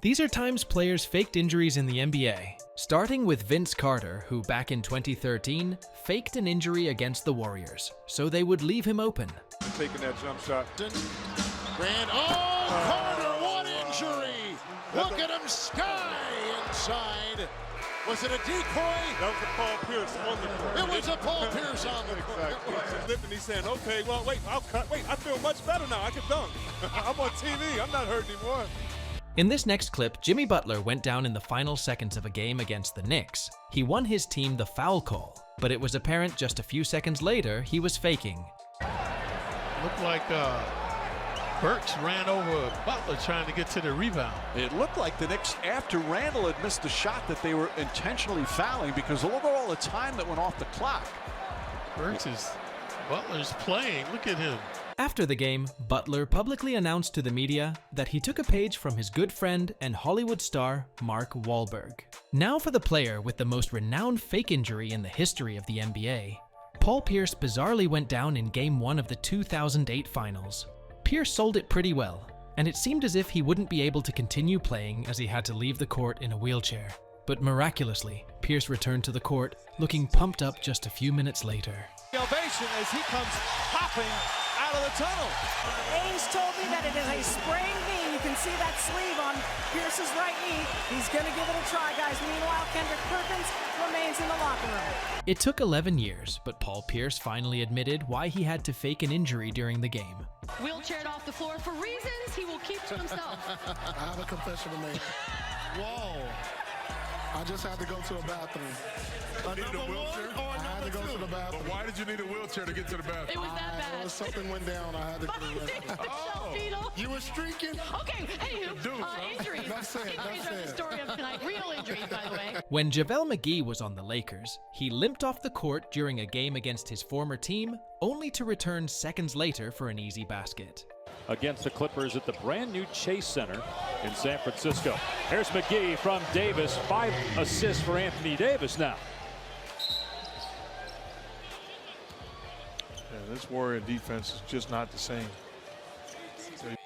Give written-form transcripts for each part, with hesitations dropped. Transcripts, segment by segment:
These are times players faked injuries in the NBA, starting with Vince Carter, who back in 2013 faked an injury against the Warriors, so they would leave him open. Taking that jump shot. Carter, what injury! Look at him sky inside. Was it a decoy? That was a Paul Pierce on the court. It was a Paul Pierce on the court. Exactly. He's lifting, he's saying, okay, well, wait, I'll cut. Wait, I feel much better now. I can dunk. I'm on TV. I'm not hurt anymore. In this next clip, Jimmy Butler went down in the final seconds of a game against the Knicks. He won his team the foul call, but it was apparent just a few seconds later he was faking. Looked like Burks ran over Butler trying to get to the rebound. It looked like the Knicks, after Randall had missed the shot, that they were intentionally fouling because look at all the time that went off the clock. Butler's playing. Look at him. After the game, Butler publicly announced to the media that he took a page from his good friend and Hollywood star Mark Wahlberg. Now for the player with the most renowned fake injury in the history of the NBA. Paul Pierce bizarrely went down in Game 1 of the 2008 Finals. Pierce sold it pretty well, and it seemed as if he wouldn't be able to continue playing as he had to leave the court in a wheelchair. But miraculously, Pierce returned to the court, looking pumped up just a few minutes later. Ovation as he comes hopping out of the tunnel. Ainge told me that it is a sprained knee. You can see that sleeve on Pierce's right knee. He's going to give it a try, guys. Meanwhile, Kendrick Perkins remains in the locker room. It took 11 years, but Paul Pierce finally admitted why he had to fake an injury during the game. Wheelchaired off the floor for reasons he will keep to himself. I have a confession to make. Whoa. I just had to go to a bathroom. Need a wheelchair? I had to go to the bathroom. But why did you need a wheelchair to get to the bathroom? It was that bad. Something went down. I had to go to the bathroom. You were streaking? Okay, anywho, injuries. Enough said, Injuries enough are the said. story of tonight. Real injuries, by the way. When JaVale McGee was on the Lakers, he limped off the court during a game against his former team, only to return seconds later for an easy basket. Against the Clippers at the brand new Chase Center in San Francisco. Here's McGee from Davis. 5 assists for Anthony Davis now. Yeah, this Warrior defense is just not the same.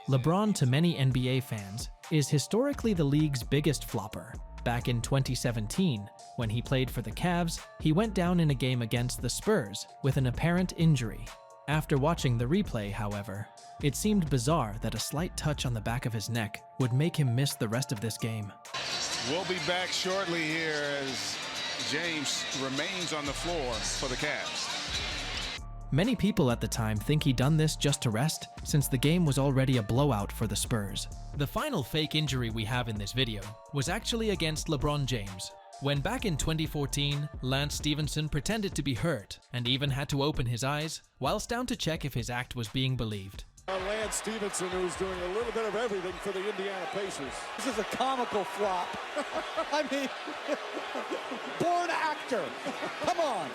LeBron, to many NBA fans, is historically the league's biggest flopper. Back in 2017, when he played for the Cavs, he went down in a game against the Spurs with an apparent injury. After watching the replay, however, it seemed bizarre that a slight touch on the back of his neck would make him miss the rest of this game. We'll be back shortly here as James remains on the floor for the Cavs. Many people at the time think he done this just to rest, since the game was already a blowout for the Spurs. The final fake injury we have in this video was actually against LeBron James, when back in 2014, Lance Stevenson pretended to be hurt and even had to open his eyes whilst down to check if his act was being believed. Lance Stevenson, who's doing a little bit of everything for the Indiana Pacers. This is a comical flop. I mean, born actor. Come on.